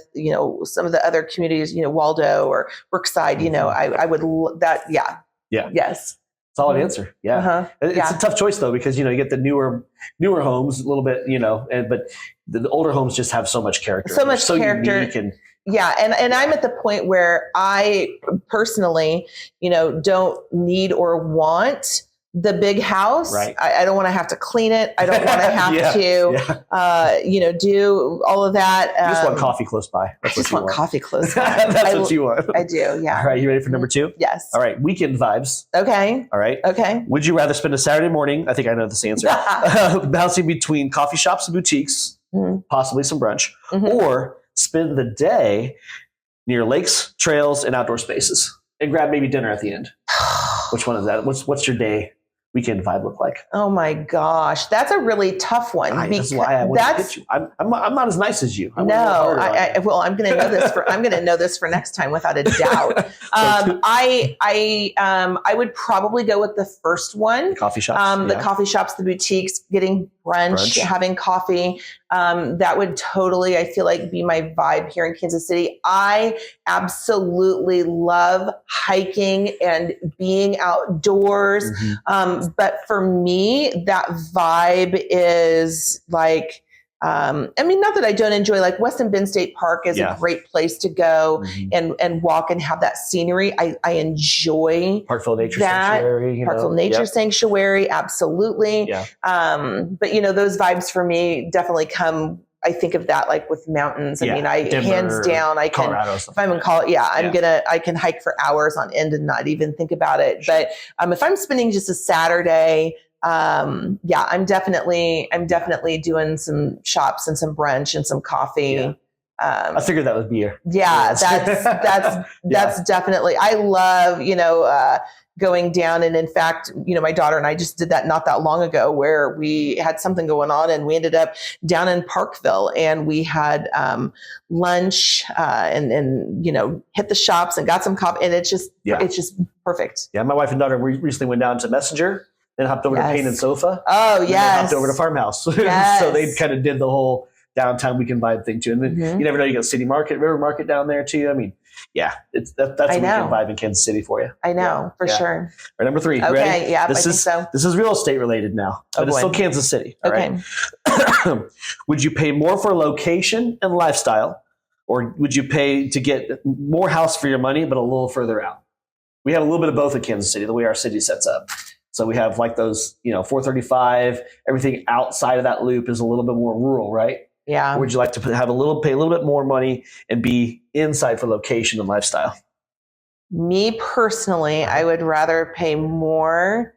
some of the other communities, Waldo or Brookside, I would that. Yeah. Yes. Solid answer. Yeah. It's a tough choice though, because, you get the newer homes a little bit, but the older homes just have so much character. So much character. Unique and I'm at the point where I personally, don't need or want the big house. Right. I don't want to have to clean it. I don't want to have to, do all of that. You just want coffee close by. I just want coffee close by. That's what you want. I do. Yeah. All right. You ready for number 2? Yes. All right. Weekend vibes. Okay. All right. Okay. Would you rather spend a Saturday morning? I think I know this answer. Bouncing between coffee shops and boutiques, possibly some brunch, or spend the day near lakes, trails, and outdoor spaces, and grab maybe dinner at the end. Which one is that? What's your day weekend vibe look like? Oh my gosh, that's a really tough one. That's why I want to get you. I'm not as nice as you. I'm going to know this for. I'm going to know this for next time without a doubt. I would probably go with the first one. Coffee shops. The coffee shops, the boutiques, getting brunch, having coffee. That would totally, I feel like, be my vibe here in Kansas City. I absolutely love hiking and being outdoors. But for me, that vibe is like, not that I don't enjoy, like Weston Bend State Park is a great place to go and walk and have that scenery. I enjoy Parkville Nature Sanctuary. Parkville Nature Sanctuary, absolutely. Yeah. But those vibes for me definitely come. I think of that like with mountains. I mean, Denver, hands down, I can. Colorado, if I'm in Colorado, I can hike for hours on end and not even think about it. But if I'm spending just a Saturday. I'm definitely doing some shops and some brunch and some coffee. Yeah. I figured that would be your. Yeah, that's definitely. I love going down, and in fact, my daughter and I just did that not that long ago, where we had something going on, and we ended up down in Parkville, and we had lunch and hit the shops and got some coffee, and it's just perfect. Yeah, my wife and daughter recently went down to Messenger. Then hopped over to Pain and Sofa. Oh, yes. And then hopped over to Farmhouse. Yes. So they kind of did the whole downtown weekend vibe thing too. And then you never know, you got City Market, River Market down there too. I mean, that's a weekend vibe in Kansas City for you. I know, for sure. All right, number 3. Okay, ready? I think so. This is real estate related now, but it's still Kansas City. All right. Would you pay more for location and lifestyle, or would you pay to get more house for your money, but a little further out? We have a little bit of both in Kansas City, the way our city sets up. So we have like those, 435, everything outside of that loop is a little bit more rural, right? Yeah. Or would you like to pay a little bit more money and be inside for location and lifestyle? Me personally, I would rather pay more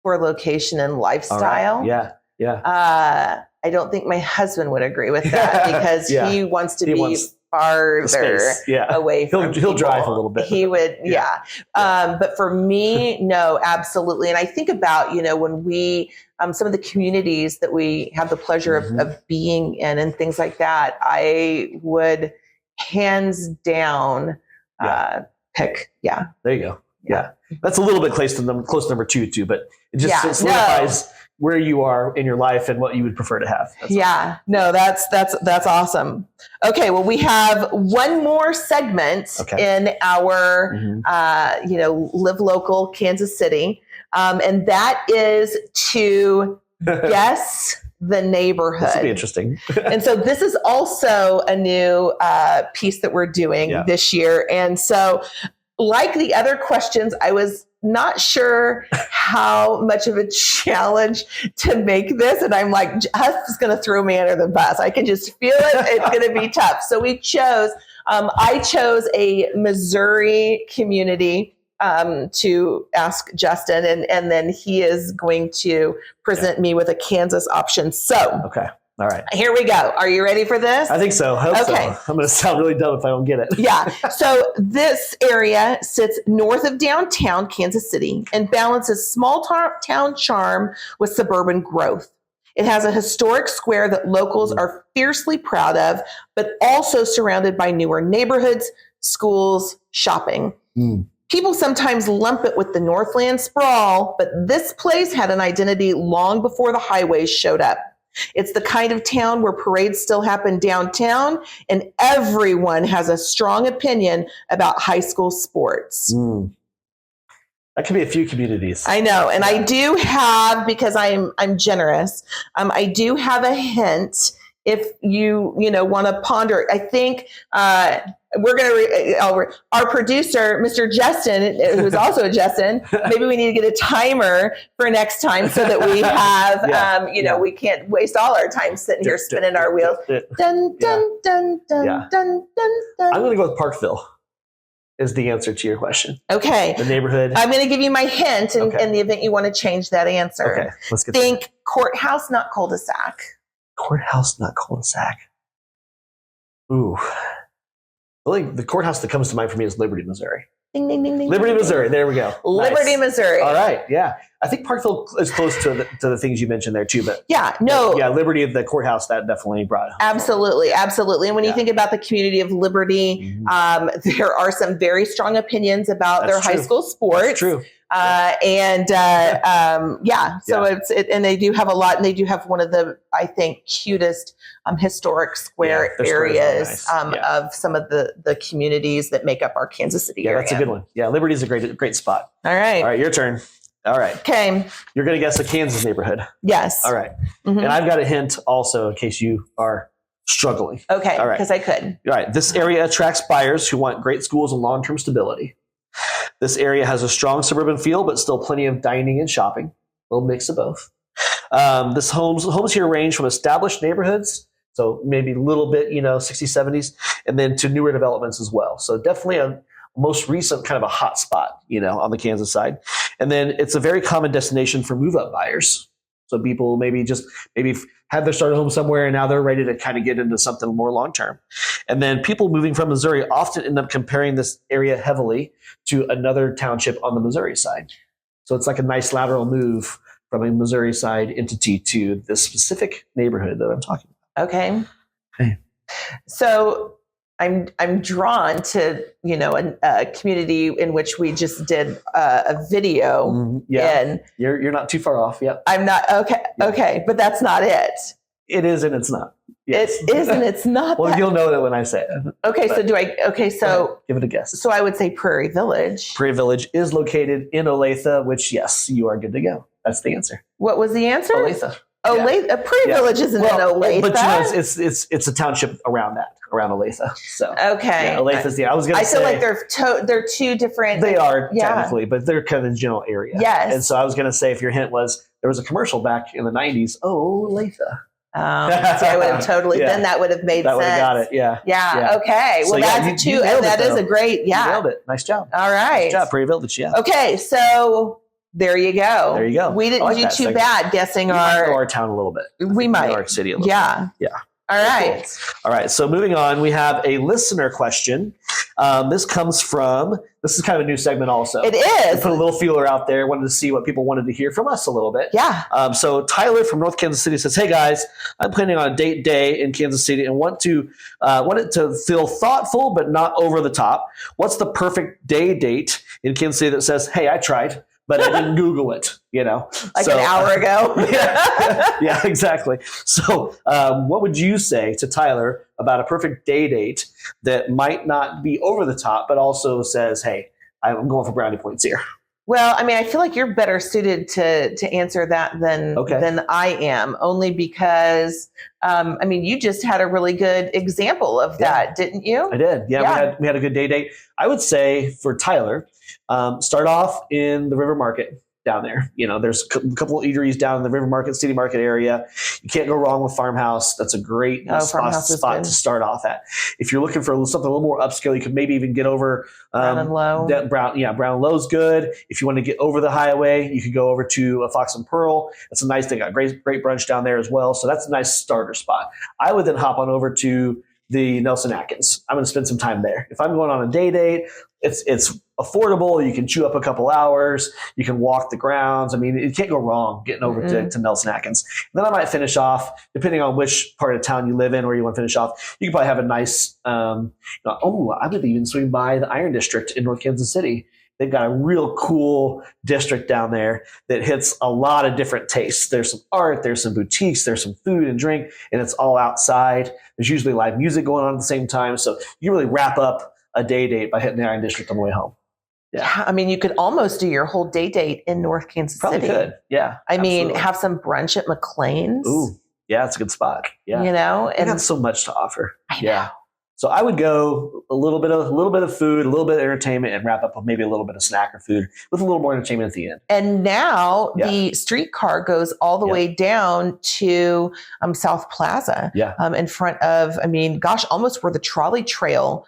for location and lifestyle. Right. Yeah. I don't think my husband would agree with that because he wants to be farther away from He'll drive a little bit. He would, but for me, no, absolutely. And I think about, when we, some of the communities that we have the pleasure of being in and things like that, I would hands down pick. Yeah. There you go. Yeah. That's a little bit close to number two too, but it just solidifies where you are in your life and what you would prefer to have. That's awesome. Okay. Well, we have one more segment in our, Live Local Kansas City. And that is to guess the neighborhood. This will be interesting. And so this is also a new piece that we're doing this year. And so like the other questions, I was not sure how much of a challenge to make this. And I'm like, Huss is going to throw me under the bus. I can just feel it. It's going to be tough. So I chose a Missouri community to ask Justin, and then he is going to present me with a Kansas option. So, okay. All right. Here we go. Are you ready for this? I think so. I hope so. I'm going to sound really dumb if I don't get it. Yeah. So this area sits north of downtown Kansas City and balances small town charm with suburban growth. It has a historic square that locals are fiercely proud of, but also surrounded by newer neighborhoods, schools, shopping. People sometimes lump it with the Northland sprawl, but this place had an identity long before the highways showed up. It's the kind of town where parades still happen downtown, and everyone has a strong opinion about high school sports. That could be a few communities. I know. And I do have, because I'm generous, I do have a hint if you want to ponder. I think we're going to, our producer, Mr. Justin, who's also a Justin, maybe we need to get a timer for next time so that we have, we can't waste all our time sitting here spinning our wheels. Dun, dun, dun, dun, dun, dun, dun. I'm going to go with Parkville is the answer to your question. Okay. The neighborhood. I'm going to give you my hint in the event you want to change that answer. Okay. Let's get Think courthouse, not cul-de-sac. Courthouse, not cul-de-sac. Ooh. Really, the courthouse that comes to mind for me is Liberty, Missouri. Ding, ding, ding, ding. Liberty, Missouri. There we go. Liberty, nice. Missouri. All right. Yeah. I think Parkville is close to the things you mentioned there too, but Liberty, the courthouse, that definitely brought it home. Absolutely. And when you think about the community of Liberty, there are some very strong opinions about their high school sports. That's true. And they do have a lot, and they do have one of the, I think, cutest historic square areas of some of the communities that make up our Kansas City area. That's a good one. Yeah, Liberty is a great spot. All right, your turn. All right. Okay. You're going to guess a Kansas neighborhood. Yes. All right. And I've got a hint also in case you are struggling. Okay. All right. Because I could. All right. This area attracts buyers who want great schools and long-term stability. This area has a strong suburban feel, but still plenty of dining and shopping. A little mix of both. This homes here range from established neighborhoods, so maybe a little bit, 60s, 70s, and then to newer developments as well. So definitely a most recent kind of a hot spot, on the Kansas side. And then it's a very common destination for move-up buyers. So people maybe had their starter home somewhere and now they're ready to kind of get into something more long-term. And then people moving from Missouri often end up comparing this area heavily to another township on the Missouri side. So it's like a nice lateral move from a Missouri side entity to this specific neighborhood that I'm talking about. Okay. So I'm drawn to, a community in which we just did a video. You're not too far off. Yep. I'm not. Okay. Yeah. Okay. But that's not it. It is and it's not. Yes. It is and it's not. Well, you'll know that when I say it. Okay. But, so give it a guess. So I would say Prairie Village. Prairie Village is located in Olathe, which, yes, you are good to go. That's the answer. What was the answer? Olathe. Olathe, Prairie Village isn't in Olathe. But you know, it's a township around Olathe. So okay, Olathe is I was going to say. I feel like they're two different. They are technically, but they're kind of the general area. Yes. And so I was going to say, if your hint was there was a commercial back in the 90s, Olathe. So I would have totally. Then that would have made sense. That would have got it. Yeah. Okay. So well, that's two. That is a great. Yeah. You nailed it. Nice job. All right. Nice job, Prairie Village. Yeah. Okay. So. There you go. We didn't do too bad guessing our town a little bit. We might. Our city a little bit. Yeah. All right. Cool. All right. So moving on, we have a listener question. This is kind of a new segment also. It is. We put a little feeler out there, wanted to see what people wanted to hear from us a little bit. Yeah. So Tyler from North Kansas City says, "Hey guys, I'm planning on a date day in Kansas City and want it to feel thoughtful but not over the top. What's the perfect date in Kansas City that says, hey, I tried, but I didn't Google it, an hour ago. yeah, exactly. So what would you say to Tyler about a perfect date that might not be over the top, but also says, hey, I'm going for brownie points here? Well, I mean, I feel like you're better suited to answer that than I am, only because, you just had a really good example of that, didn't you? I did. Yeah. We had a good date. I would say for Tyler, start off in the River Market down there. There's a couple of eateries down in the River Market, City Market area. You can't go wrong with Farmhouse. That's a great spot to start off at. If you're looking for something a little more upscale, you could maybe even get over Brown and Low. Brown and Low's good. If you want to get over the highway, you could go over to Fox and Pearl. That's a nice thing. Got great brunch down there as well. So that's a nice starter spot. I would then hop on over to the Nelson Atkins. I'm going to spend some time there. If I'm going on a date, it's affordable. You can chew up a couple hours. You can walk the grounds. I mean, you can't go wrong getting over to Nelson Atkins. And then I might finish off, depending on which part of town you live in, where you want to finish off. You can probably have a nice, I would even swing by the Iron District in North Kansas City. They've got a real cool district down there that hits a lot of different tastes. There's some art, there's some boutiques, there's some food and drink, and it's all outside. There's usually live music going on at the same time. So you really wrap up a date by hitting the Iron District on the way home. Yeah. I mean, you could almost do your whole date in North Kansas City. Probably could. Yeah. I mean, have some brunch at McLean's. Ooh, yeah, it's a good spot. Yeah. And got so much to offer. I know. So I would go a little bit of food, a little bit of entertainment, and wrap up with maybe a little bit of snack or food with a little more entertainment at the end. And now the streetcar goes all the way down to South Plaza. Yeah. In front of, almost where the trolley trail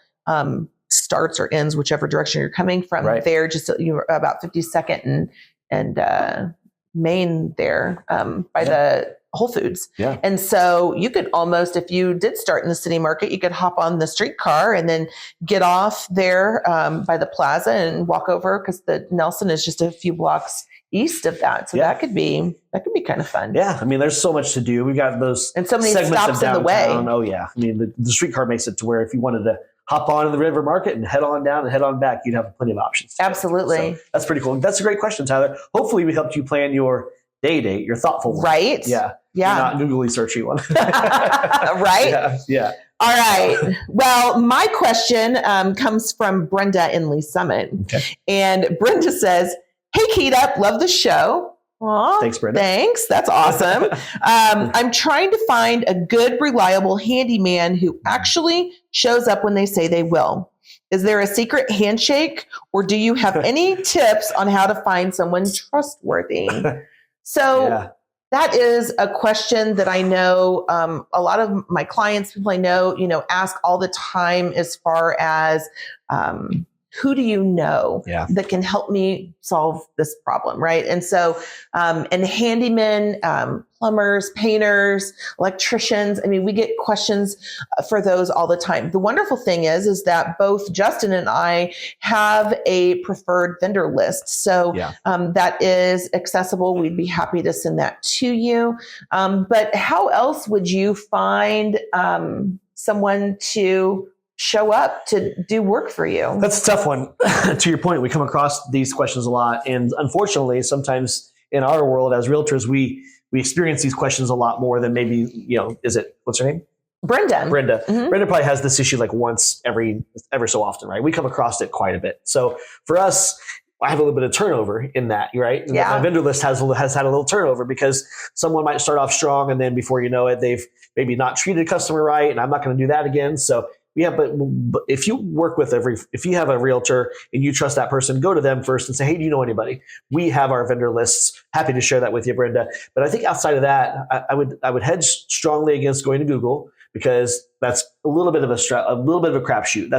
starts or ends, whichever direction you're coming from. Right. There, just about 52nd and Main there by the Whole Foods. Yeah. And so you could almost, if you did start in the City Market, you could hop on the streetcar and then get off there by the plaza and walk over, because the Nelson is just a few blocks east of that. So that could be kind of fun. Yeah. I mean, there's so much to do. We've got those and so many segments stops of downtown. in the way. Oh yeah. I mean, the streetcar makes it to where if you wanted to hop on in the River Market and head on down and head on back, you'd have plenty of options. Absolutely. So that's pretty cool. That's a great question, Tyler. Hopefully we helped you plan your date, your thoughtful one. Right. Yeah. Yeah. You're not Googly searching one. Right. Yeah. All right. Well, my question comes from Brenda in Lee Summit. Okay. And Brenda says, "Hey, Keat Up, love the show." Aw, thanks, Brenda. Thanks. That's awesome. I'm trying to find a good, reliable handyman who actually shows up when they say they will. Is there a secret handshake, or do you have any tips on how to find someone trustworthy? So that is a question that I know a lot of my clients, people I know, ask all the time, as far as who do you know that can help me solve this problem, right? And so, and handymen, plumbers, painters, electricians, we get questions for those all the time. The wonderful thing is that both Justin and I have a preferred vendor list. So that is accessible. We'd be happy to send that to you. But how else would you find someone to show up to do work for you? That's a tough one. To your point, we come across these questions a lot. And unfortunately, sometimes in our world as realtors, we experience these questions a lot more than maybe, what's her name? Brenda. Mm-hmm. Brenda probably has this issue like once ever so often, right? We come across it quite a bit. So for us, I have a little bit of turnover in that, right? And my vendor list has had a little turnover because someone might start off strong, and then before you know it, they've maybe not treated a customer right, and I'm not going to do that again. So but if you work with if you have a realtor and you trust that person, go to them first and say, hey, do you know anybody? We have our vendor lists. Happy to share that with you, Brenda. But I think outside of that, I would hedge strongly against going to Google, because that's a little bit of a crapshoot.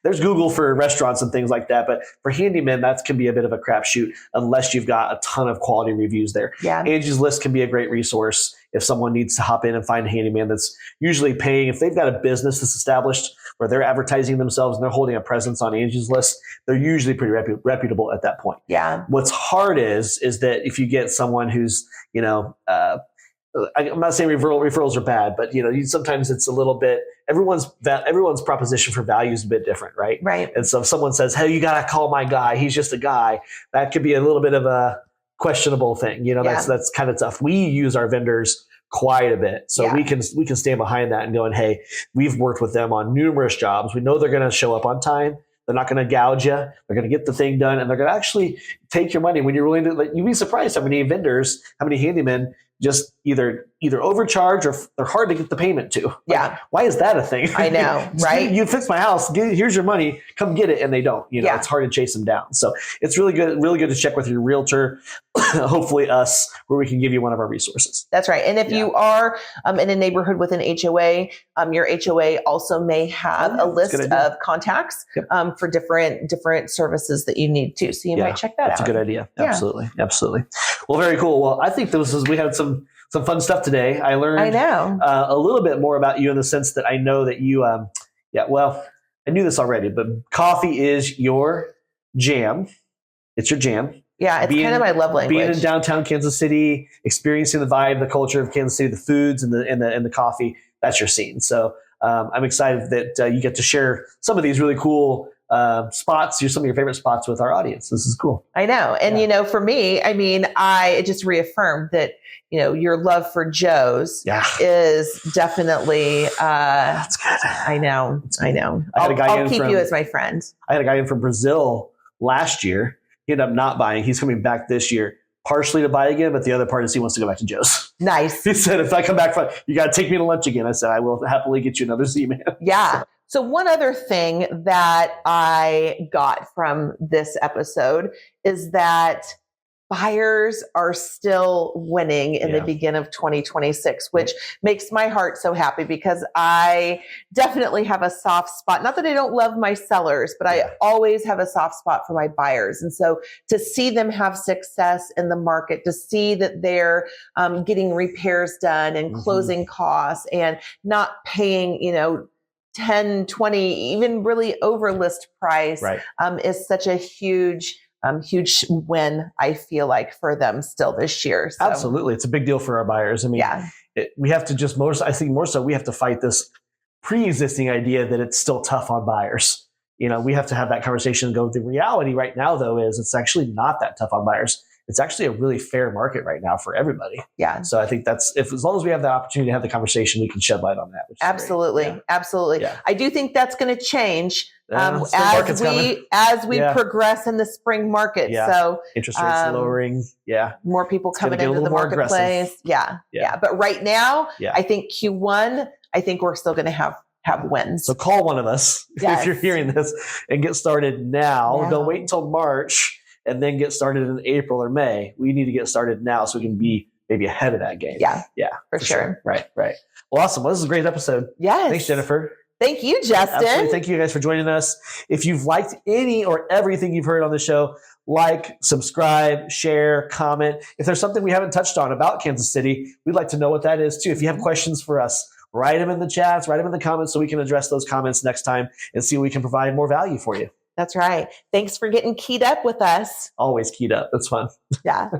There's Google for restaurants and things like that, but for handyman, that can be a bit of a crapshoot unless you've got a ton of quality reviews there. Yeah. Angie's List can be a great resource if someone needs to hop in and find a handyman that's usually paying. If they've got a business that's established where they're advertising themselves and they're holding a presence on Angie's List, they're usually pretty reputable at that point. Yeah. What's hard is that if you get someone who's, I'm not saying referrals are bad, but sometimes it's a little bit, everyone's proposition for value is a bit different, right? Right. And so if someone says, hey, you got to call my guy, he's just a guy, that could be a little bit of a questionable thing. That's kind of tough. We use our vendors quite a bit. So we can stand behind that and going, hey, we've worked with them on numerous jobs. We know they're going to show up on time. They're not going to gouge you. They're going to get the thing done, and they're going to actually take your money when you're willing to. You'd be surprised how many handymen just either overcharge or they're hard to get the payment to. Why is that a thing? I know, right? You fix my house. Here's your money. Come get it, and they don't. It's hard to chase them down. So it's really good to check with your realtor. Hopefully, us, where we can give you one of our resources. That's right. And if you are in a neighborhood with an HOA, your HOA also may have a list of contacts for different services that you need to. So you might check that out. That's a good idea. Absolutely. Well, very cool. Well, I think we had some fun stuff today. I learned a little bit more about you in the sense that I know that you, I knew this already, but coffee is your jam. It's your jam. Yeah, it's kind of my love language. Being in downtown Kansas City, experiencing the vibe, the culture of Kansas City, the foods and the coffee, that's your scene. So I'm excited that you get to share some of these really cool spots, some of your favorite spots with our audience. This is cool. I know. And, for me, I just reaffirmed that, your love for Joe's is definitely, that's good. I know. I'll keep you as my friend. I had a guy in from Brazil last year. He ended up not buying. He's coming back this year, partially to buy again, but the other part is he wants to go back to Joe's. Nice. He said, if I come back, you got to take me to lunch again. I said, I will happily get you another Z-Man. Yeah. So one other thing that I got from this episode is that buyers are still winning in the beginning of 2026, which makes my heart so happy because I definitely have a soft spot. Not that I don't love my sellers, but I always have a soft spot for my buyers. And so to see them have success in the market, to see that they're getting repairs done and closing costs and not paying, 10, 20, even really over list price is such a huge win, I feel like, for them still this year. So. Absolutely. It's a big deal for our buyers. We have to I think more so we have to fight this pre-existing idea that it's still tough on buyers. We have to have that conversation and go, the reality right now, though, is it's actually not that tough on buyers. It's actually a really fair market right now for everybody. Yeah. So I think as long as we have that opportunity to have the conversation, we can shed light on that. Absolutely. Absolutely. Yeah. I do think that's going to change as we progress in the spring market. Yeah. So interest rates lowering. Yeah. More people coming into the marketplace. Yeah. But right now, I think Q1, we're still going to have wins. So call one of us if you're hearing this and get started now. Don't wait until March and then get started in April or May. We need to get started now so we can be maybe ahead of that game. Yeah. For sure. Right. Well, awesome. Well, this is a great episode. Yes. Thanks, Jennifer. Thank you, Justin. Absolutely. Thank you guys for joining us. If you've liked any or everything you've heard on the show, subscribe, share, comment. If there's something we haven't touched on about Kansas City, we'd like to know what that is too. If you have questions for us, write them in the chats, write them in the comments so we can address those comments next time and see if we can provide more value for you. That's right. Thanks for getting keyed up with us. Always keyed up. That's fun. Yeah.